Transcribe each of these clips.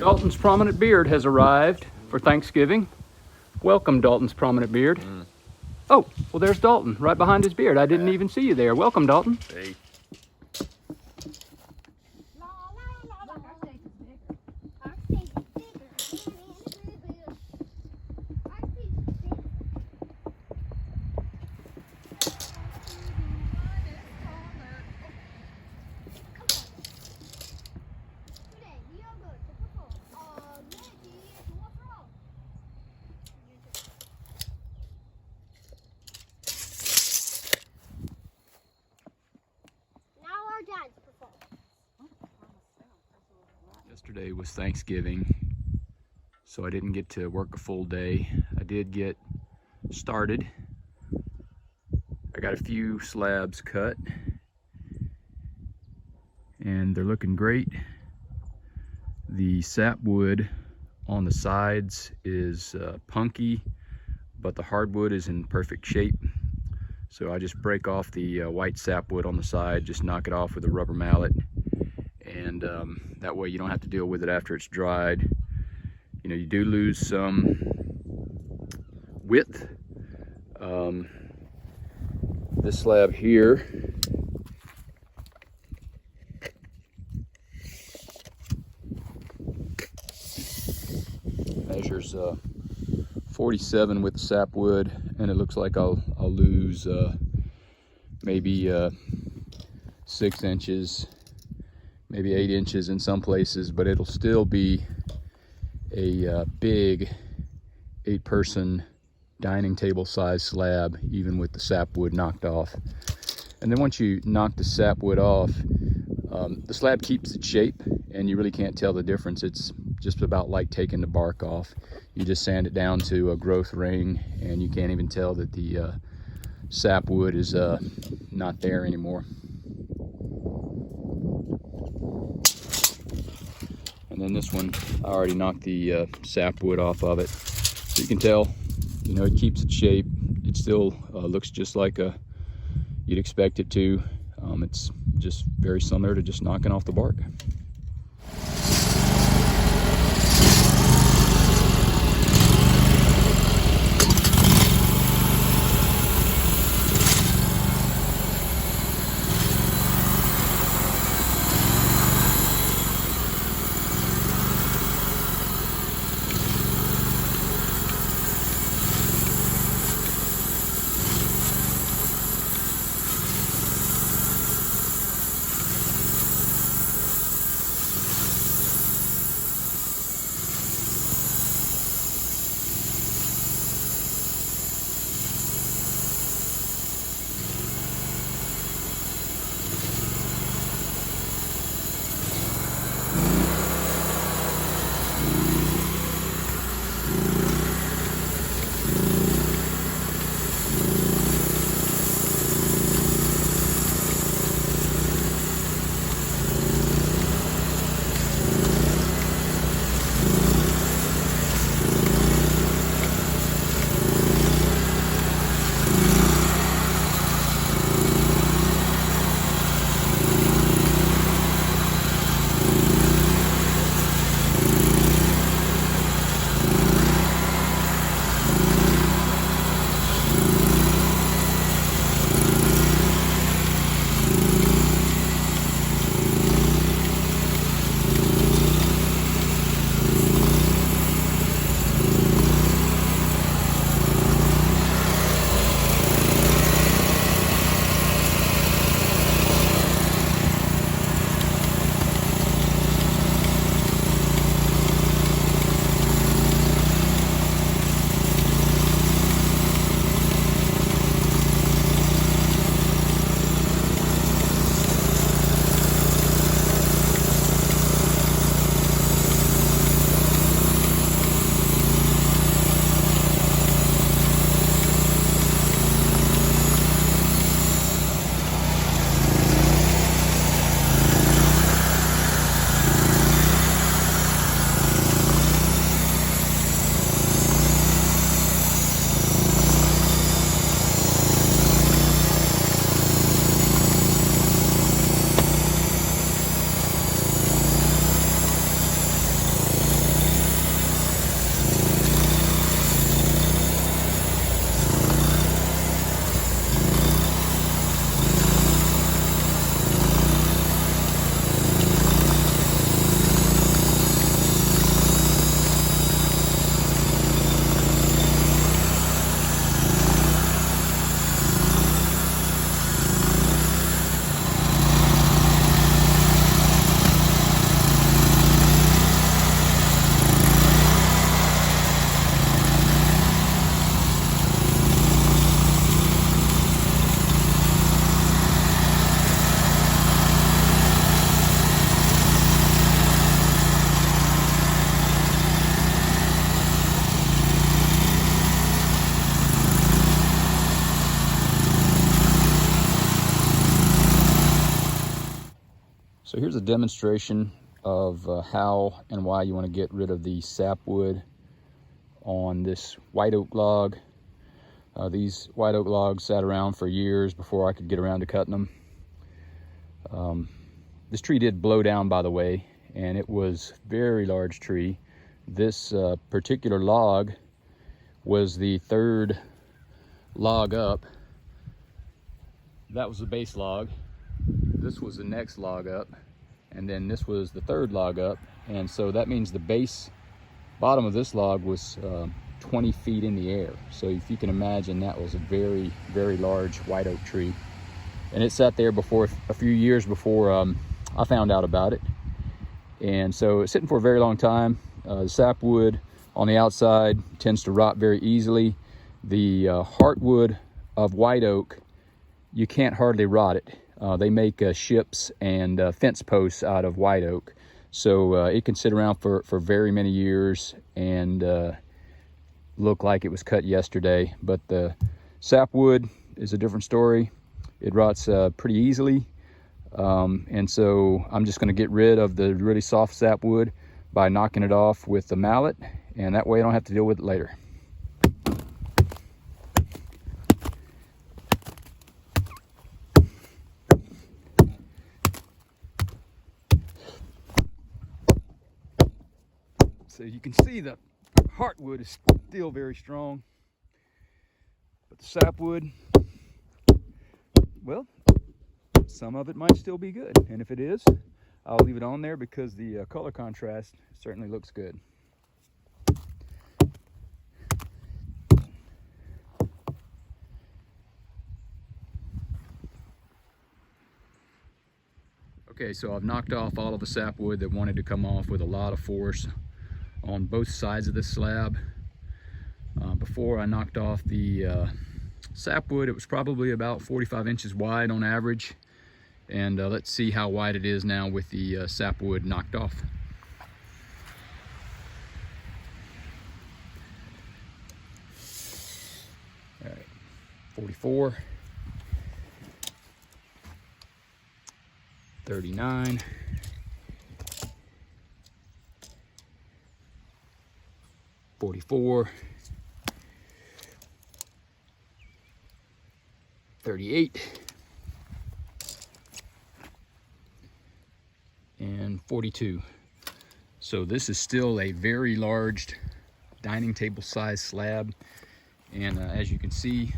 Dalton's Prominent Beard has arrived for Thanksgiving. Welcome, Dalton's Prominent Beard. Oh, well, there's Dalton right behind his beard. I didn't even see you there. Welcome, Dalton. Hey. Yesterday was Thanksgiving, so I didn't get to work a full day. I did get started. I got a few slabs cut, and they're looking great. The sapwood on the sides is punky, but the hardwood is in perfect shape. So I just break off the white sapwood on the side, just knock it off with a rubber mallet, and that way you don't have to deal with it after it's dried. You know, you do lose some width. This slab here measures 47 with the sapwood, and it looks like I'll lose maybe 6 inches, maybe 8 inches in some places, but it'll still be a big 8-person dining table size slab, even with the sapwood knocked off. And then once you knock the sapwood off, the slab keeps its shape, and you really can't tell the difference. It's just about like taking the bark off. You just sand it down to a growth ring, and you can't even tell that the sapwood is not there anymore. And then this one, I already knocked the sapwood off of it. So you can tell, you know, it keeps its shape. It still looks just like you'd expect it to. It's just very similar to just knocking off the bark. So here's a demonstration of how and why you want to get rid of the sapwood on this white oak log. These white oak logs sat around for years before I could get around to cutting them. This tree did blow down, by the way, and it was a very large tree. This particular log was the third log up. That was the base log. This was the next log up, and then this was the third log up. And so that means the base bottom of this log was 20 feet in the air. So if you can imagine, that was a very, very large white oak tree. And it sat there before a few years before I found out about it. And so it's sitting for a very long time. The sapwood on the outside tends to rot very easily. The heartwood of white oak, you can't hardly rot it. They make ships and fence posts out of white oak. So it can sit around for very many years and look like it was cut yesterday. But the sapwood is a different story. It rots pretty easily. And so I'm just going to get rid of the really soft sapwood by knocking it off with the mallet, and that way I don't have to deal with it later. So you can see the heartwood is still very strong, but the sapwood, well, some of it might still be good, and if it is, I'll leave it on there because the color contrast certainly looks good. Okay, so I've knocked off all of the sapwood that wanted to come off with a lot of force on both sides of this slab. Before I knocked off the sapwood, it was probably about 45 inches wide on average. And let's see how wide it is now with the sapwood knocked off. All right, 44, 39, 44, 38, and 42. So this is still a very large dining table size slab, and as you can see,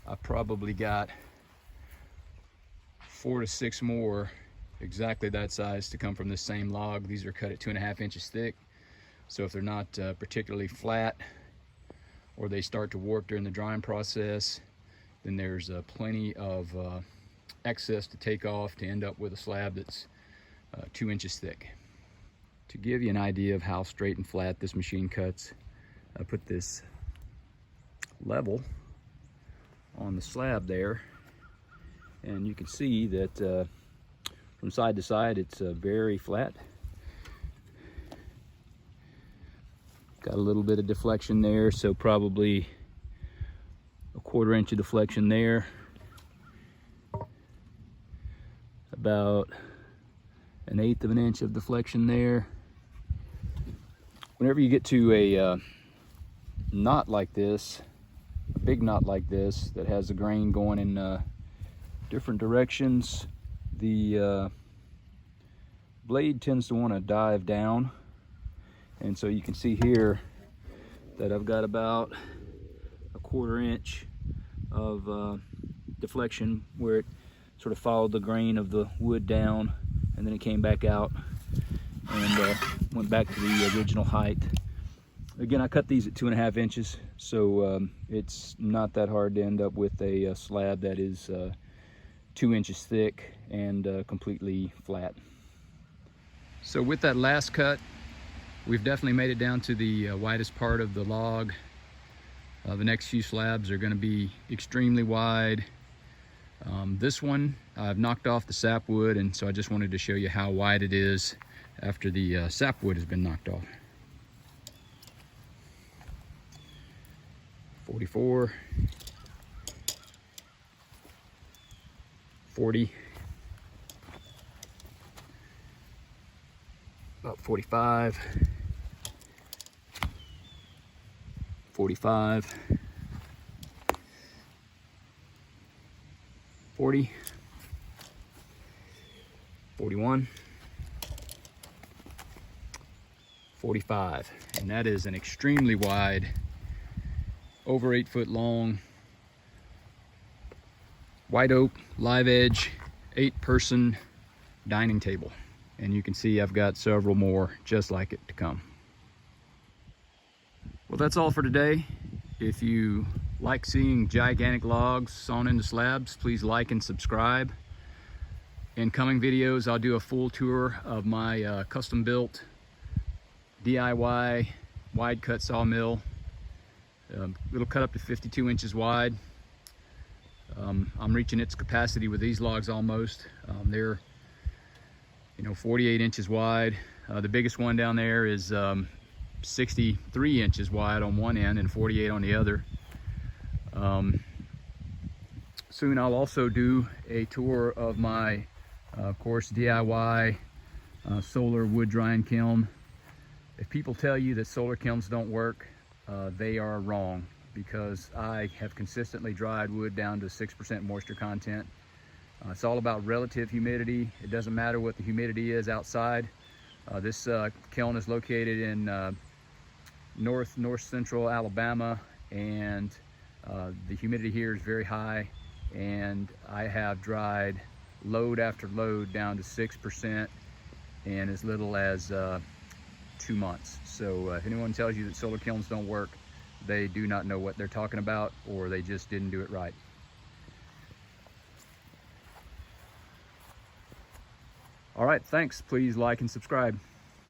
I probably got 4 to 6 more exactly that size to come from this same log. These are cut at 2.5 inches thick, so if they're not particularly flat or they start to warp during the drying process, then there's plenty of excess to take off to end up with a slab that's 2 inches thick. To give you an idea of how straight and flat this machine cuts, I put this level on the slab there, and you can see that from side to side it's very flat. Got a little bit of deflection there, so probably a 1/4 inch of deflection there, about 1/8 of an inch of deflection there. Whenever you get to a knot like this, a big knot like this that has the grain going in different directions, the blade tends to want to dive down, and so you can see here that I've got about a 1/4 inch of deflection where it sort of followed the grain of the wood down, and then it came back out and went back to the original height. Again, I cut these at 2.5 inches, so it's not that hard to end up with a slab that is 2 inches thick and completely flat. So with that last cut, we've definitely made it down to the widest part of the log. The next few slabs are going to be extremely wide. This one, I've knocked off the sapwood, and so I just wanted to show you how wide it is after the sapwood has been knocked off. 44, 40, 45, 45, 40, 41, 45. And that is an extremely wide, over 8 foot long, white oak, live edge, 8-person dining table. And you can see I've got several more just like it to come. Well, that's all for today. If you like seeing gigantic logs sawn into slabs, please like and subscribe. In coming videos, I'll do a full tour of my custom built DIY wide cut sawmill. It'll cut up to 52 inches wide. I'm reaching its capacity with these logs almost. They're 48 inches wide. The biggest one down there is 63 inches wide on one end and 48 on the other. Soon I'll also do a tour of my of course DIY solar wood drying kiln. If people tell you that solar kilns don't work, they are wrong, because I have consistently dried wood down to 6% moisture content. It's all about relative humidity. It doesn't matter what the humidity is outside. This kiln is located in north central Alabama, and the humidity here is very high, and I have dried load after load down to 6% in as little as 2 months. So if anyone tells you that solar kilns don't work, they do not know what they're talking about, or they just didn't do it right. All right, thanks. Please like and subscribe.